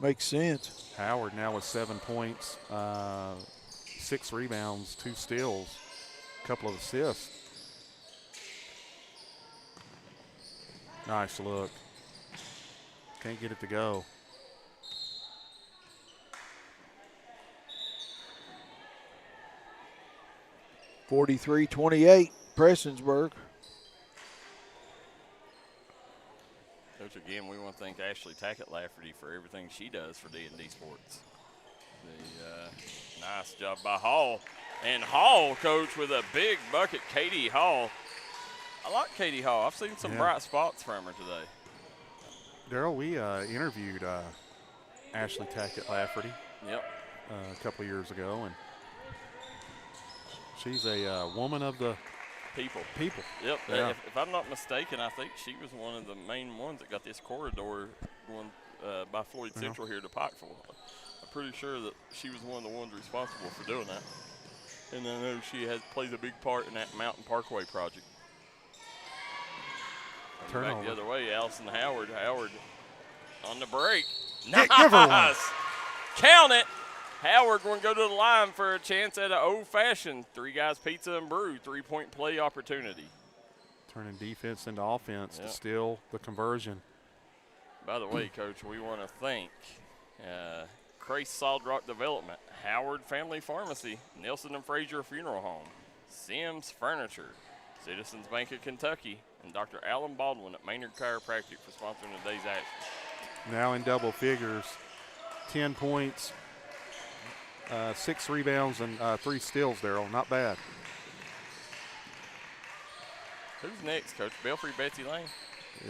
makes sense. Howard now with 7 points, 6 rebounds, 2 steals, a couple of assists. Nice look. Can't get it to go. (43-28), Prestonsburg. Coach, again, we want to thank Ashley Tackett-Lafferty for everything she does for D&D Sports. Nice job by Hall. And Hall, Coach, with a big bucket, Katie Hall. I like Katie Hall. I've seen some bright spots from her today. Darryl, we interviewed Ashley Tackett-Lafferty a couple of years ago, and she's a woman of the people. Yep. Yeah. If I'm not mistaken, I think she was one of the main ones that got this corridor going by Floyd Central here to Pikeville. I'm pretty sure that she was one of the ones responsible for doing that. And I know she plays a big part in that Mountain Parkway project. Turnover. Back the other way, Allison Howard. Howard on the break. Nice. Give her one. Count it. Howard going to go to the line for a chance at an old-fashioned 3 Guys Pizza and Brew 3-point play opportunity. Turning defense into offense to steal the conversion. By the way, Coach, we want to thank Crace Solid Rock Development, Howard Family Pharmacy, Nelson and Frazier Funeral Home, Sims Furniture, Citizens Bank of Kentucky, and Dr. Alan Baldwin at Maynard Chiropractic for sponsoring today's action. Now in double figures, 10 points, 6 rebounds, and 3 steals, Darryl. Not bad. Who's next, Coach? Belfry, Betsy Lane?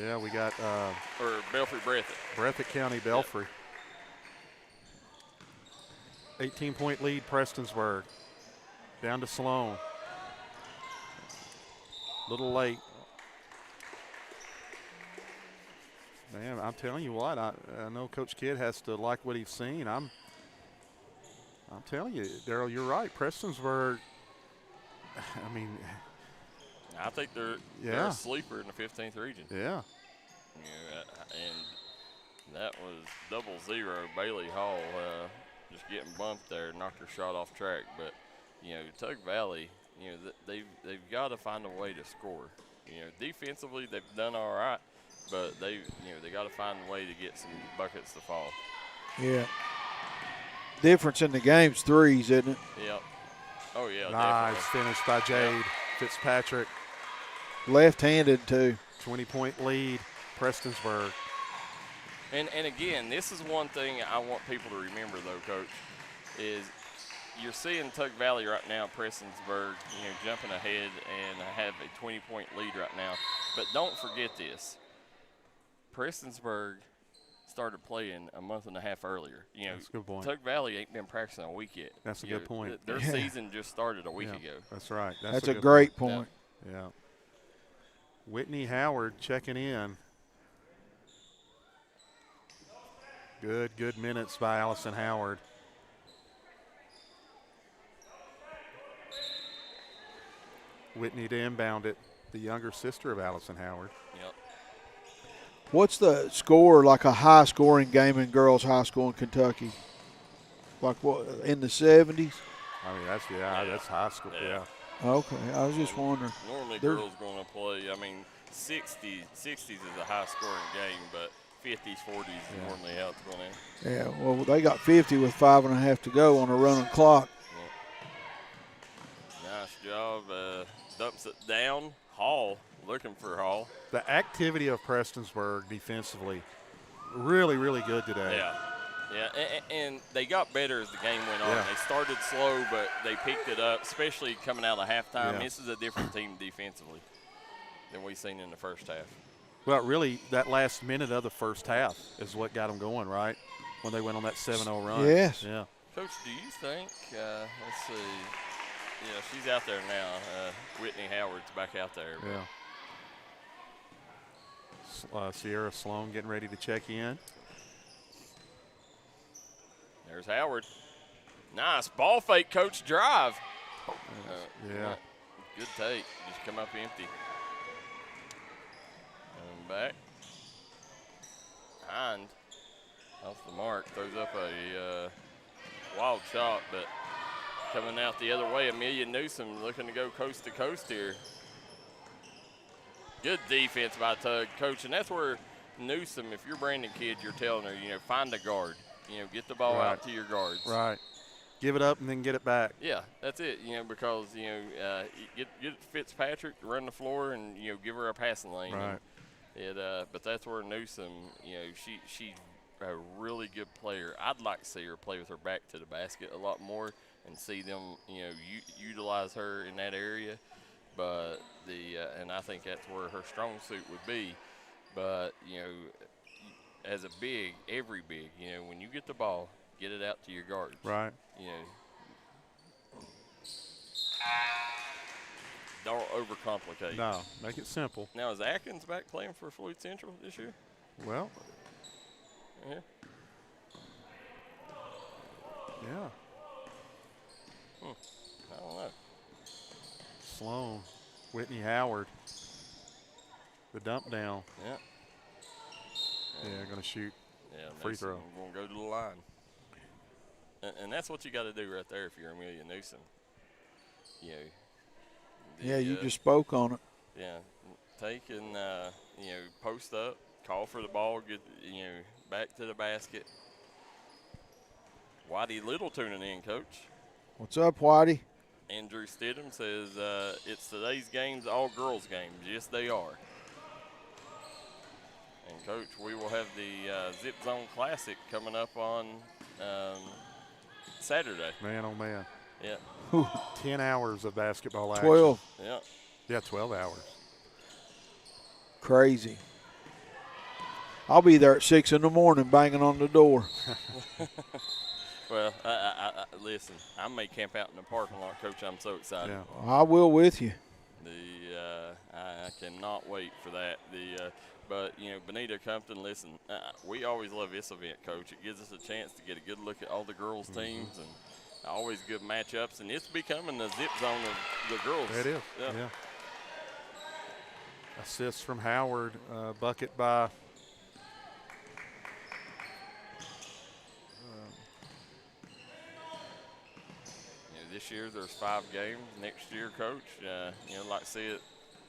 Yeah, we got or Belfry, Breathitt. Breathitt County, Belfry. 18-point lead, Prestonsburg. Down to Sloan. Little late. Man, I'm telling you what, I know Coach Kidd has to like what he's seen. I'm telling you, Darryl, you're right. Prestonsburg, I mean. I think they're a sleeper in the 15th region. Yeah. And that was 0-0. Bailey Hall just getting bumped there, knocked her shot off track. But, Tug Valley, they've got to find a way to score. Defensively, they've done all right, but they got to find a way to get some buckets to fall. Yeah. Difference in the game's threes, isn't it? Yep. Oh, yeah, nice definitely. finish by Jade Fitzpatrick. Left-handed, too. 20-point lead, Prestonsburg. And again, this is one thing I want people to remember, though, Coach, is you're seeing Tug Valley right now, Prestonsburg, jumping ahead and have a 20-point lead right now. But don't forget this. Prestonsburg started playing a month and a half earlier. That's a good point. Tug Valley ain't been practicing a week yet. That's a good point. Their season just started a week ago. That's right. That's a great point. Yeah. Whitney Howard checking in. Good minutes by Allison Howard. Whitney to inbound it, the younger sister of Allison Howard. Yep. What's the score, like a high-scoring game in girls' high school in Kentucky? Like what, in the 70s? I mean, that's high school, yeah. Okay, I was just wondering. Normally girls going to play, 60s is a high-scoring game, but 50s, 40s is normally how it's going in. Yeah, well, they got 50 with 5.5 to go on a running clock. Yeah. Nice job. Dumps it down. Hall, looking for Hall. The activity of Prestonsburg defensively, really, really good today. Yeah, and they got better as the game went on. They started slow, but they picked it up, especially coming out of halftime. Yeah. This is a different team defensively than we've seen in the first half. Well, really, that last minute of the first half is what got them going, right? When they went on that 7-0 run. Yes. Yeah. Coach, do you think, let's see, Yeah, she's out there now. Whitney Howard's back out there. Yeah. Sierra Sloan getting ready to check in. There's Howard. Nice ball fake, coach, drive. Yeah. Good take. Just come up empty. And back. Hind. Off the mark. Throws up a wild shot, but coming out the other way, Amelia Newsom looking to go coast to coast here. Good defense by Tug, coach, and that's where Newsom, if you're Brandon Kidd, you're telling her, find a guard. Get the ball out to your guards. Right. Give it up and then get it back. Yeah, that's it. Because get Fitzpatrick to run the floor and give her a passing lane. Right. But that's where Newsom, she's a really good player. I'd like to see her play with her back to the basket a lot more and see them, utilize her in that area. But and I think that's where her strong suit would be. But as a big, every big, when you get the ball, get it out to your guards. Right. Don't overcomplicate. No, make it simple. Now, is Atkins back playing for Floyd Central this year? Well. Yeah. Yeah. I don't know. Sloan, Whitney Howard, the dump down. Yeah. Yeah, going to shoot. Yeah, free throw. Going to go to the line. And that's what you got to do right there if you're Amelia Newsom. You just spoke on it. Yeah, take and post up, call for the ball, get back to the basket. Whitey Little tuning in, coach. What's up, Whitey? Andrew Stidham says it's today's games, all girls games. Yes, they are. And coach, we will have the Zip Zone Classic coming up on Saturday. Man, oh man. Yeah. 10 hours of basketball action. 12. Yeah. Yeah, 12 hours. Crazy. I'll be there at 6 in the morning banging on the door. Well, listen, I may camp out in the parking lot, Coach. I'm so excited. Yeah. I will with you. I cannot wait for that. But Bonita Compton, listen, we always love this event, Coach. It gives us a chance to get a good look at all the girls' teams and always good matchups. And it's becoming the zip zone of the girls. It is. Yeah. Assist from Howard, bucket by this year there's 5 games. Next year, Coach, like to see it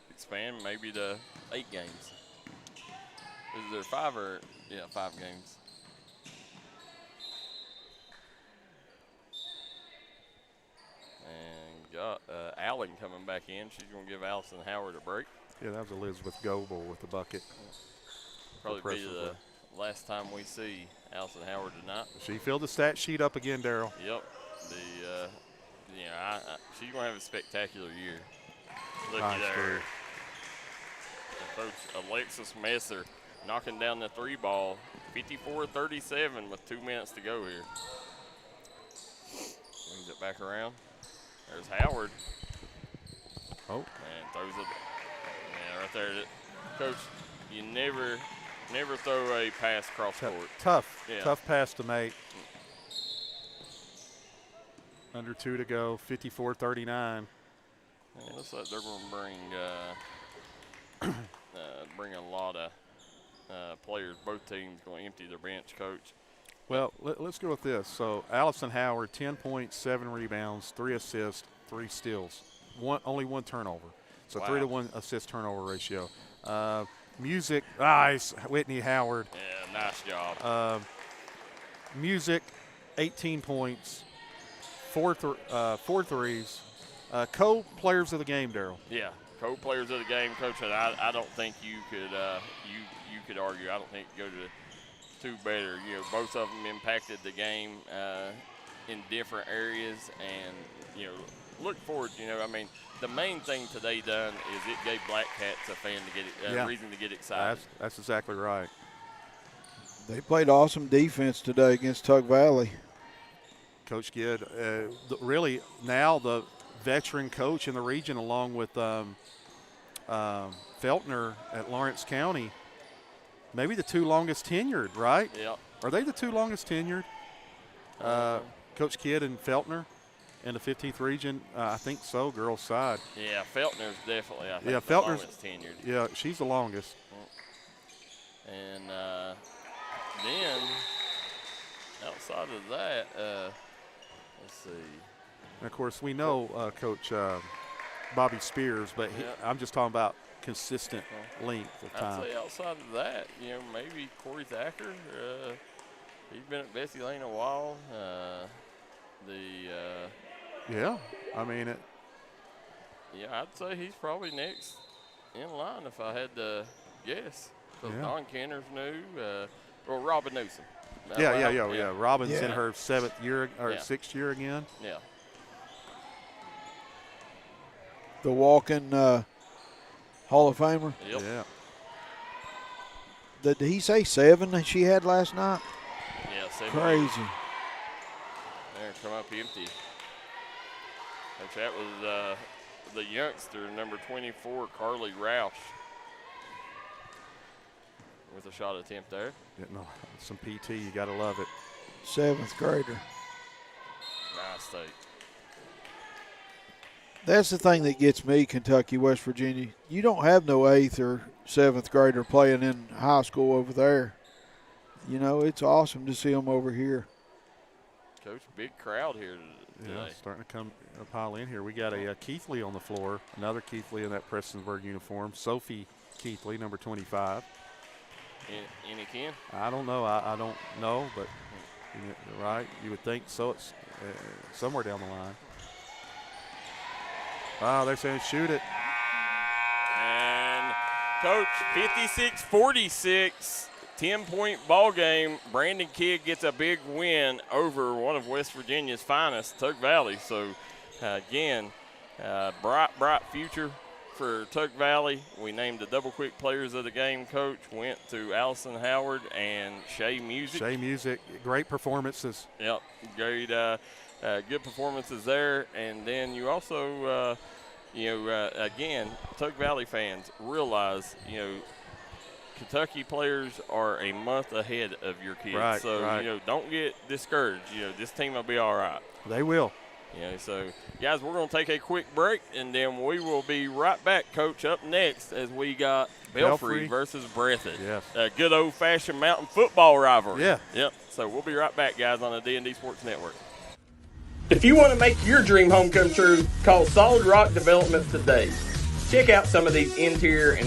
expand maybe to 8 games. Is there 5 or 5 games? And got Allen coming back in. She's going to give Allison Howard a break. Yeah, that was Elizabeth Goebel with the bucket. Probably be the last time we see Allison Howard tonight. She filled the stat sheet up again, Darryl. Yep. She's going to have a spectacular year. Looky there. Coach Alexis Messer knocking down the 3 ball. 54-37 with 2 minutes to go here. Brings it back around. There's Howard. Oh. And throws it. Yeah, right there. Coach, you never throw a pass cross court. Tough pass to make. Under 2 to go, 54-39. Yeah, looks like they're going to bring a lot of players. Both teams going to empty their bench, Coach. Well, let's go with this. So Allison Howard, 10 points, 7 rebounds, 3 assists, 3 steals. Only 1 turnover. So 3-to-1 assist turnover ratio. Music, Whitney Howard. Yeah, nice job. Music, 18 points, 4 threes. Co-players of the game, Darryl. Yeah, co-players of the game, Coach. And I don't think you could argue. I don't think you go to 2 better. Both of them impacted the game in different areas, and look forward. The main thing today done is it gave Black Cats a fan to get reason to get excited. That's exactly right. They played awesome defense today against Tug Valley. Coach Kidd, really now the veteran coach in the region, along with Feltner at Lawrence County. Maybe the two longest tenured, right? Yep. Are they the two longest tenured? Coach Kidd and Feltner in the 15th region? I think so, girls' side. Yeah, Feltner's definitely, I think, yeah, the Feltner's, longest tenured. Yeah, she's the longest. And then, outside of that, let's see. And, of course, we know Coach Bobby Spears, but I'm just talking about consistent length of time. I'd say outside of that, maybe Corey Thacker. He's been at Bessie Lane a while. Yeah, I mean it. Yeah, I'd say he's probably next in line if I had to guess. Because Don Kenner's new. Well, Robin Newsom. Yeah. Robin's in her 7th year or 6th year again. Yeah. The walk-in Hall of Famer. Yep. Yeah. Did he say 7 that she had last night? Yeah, 7. Crazy. There, come up empty. And that was the youngster, number 24, Carly Roush, with a shot attempt there. Getting some PT, you got to love it. 7th grader. Nice take. That's the thing that gets me, Kentucky, West Virginia. You don't have no 8th or 7th grader playing in high school over there. It's awesome to see them over here. Coach, big crowd here today. Yeah, starting to come pile in here. We got a Keathley on the floor, another Keathley in that Prestonsburg uniform. Sophie Keathley, number 25. Any Ken? I don't know. I don't know, but right, you would think so. It's somewhere down the line. Wow, they're saying shoot it. And Coach, 56-46, 10-point ball game. Brandon Kidd gets a big win over one of West Virginia's finest, Tug Valley. So, again, bright future for Tug Valley. We named the double quick players of the game, Coach. Went to Allison Howard and Shay Music. Shay Music, great performances. Yep, great. Good performances there. And then you also, again, Tug Valley fans realize, Kentucky players are a month ahead of your kids. Right, so, right. Don't get discouraged. This team will be all right. They will. So, guys, we're going to take a quick break, and then we will be right back, Coach, up next as we got Belfry versus Breathitt. Yes. A good old-fashioned mountain football rivalry. Yeah. Yep. So we'll be right back, guys, on the D&D Sports Network. If you want to make your dream home come true, call Solid Rock Development today. Check out some of these interior and